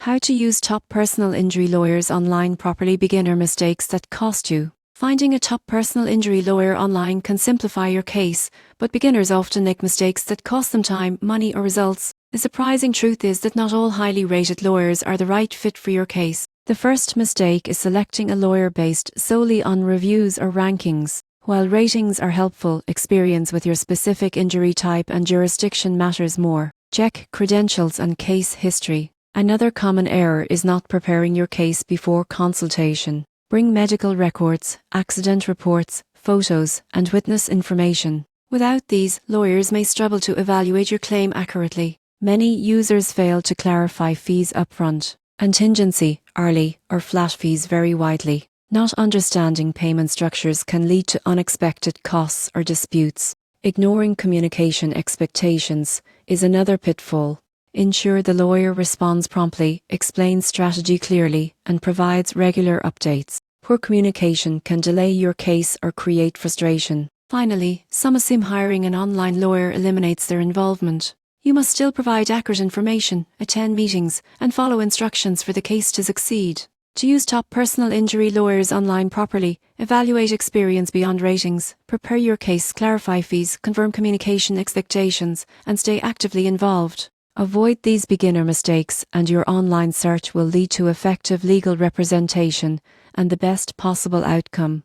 How to use top personal injury lawyers online properly. Beginner mistakes that cost you. Finding a top personal injury lawyer online can simplify your case, but beginners often make mistakes that cost them time, money, or results. The surprising truth is that not all highly rated lawyers are the right fit for your case. The first mistake is selecting a lawyer based solely on reviews or rankings. While ratings are helpful, experience with your specific injury type and jurisdiction matters more. Check credentials and case history. Another common error is not preparing your case before consultation. Bring medical records, accident reports, photos, and witness information. Without these, lawyers may struggle to evaluate your claim accurately. Many users fail to clarify fees upfront. Contingency, hourly, or flat fees vary widely. Not understanding payment structures can lead to unexpected costs or disputes. Ignoring communication expectations is another pitfall. Ensure the lawyer responds promptly, explains strategy clearly, and provides regular updates. Poor communication can delay your case or create frustration. Finally, some assume hiring an online lawyer eliminates their involvement. You must still provide accurate information, attend meetings, and follow instructions for the case to succeed. To use top personal injury lawyers online properly, evaluate experience beyond ratings, prepare your case, clarify fees, confirm communication expectations, and stay actively involved. Avoid these beginner mistakes, and your online search will lead to effective legal representation and the best possible outcome.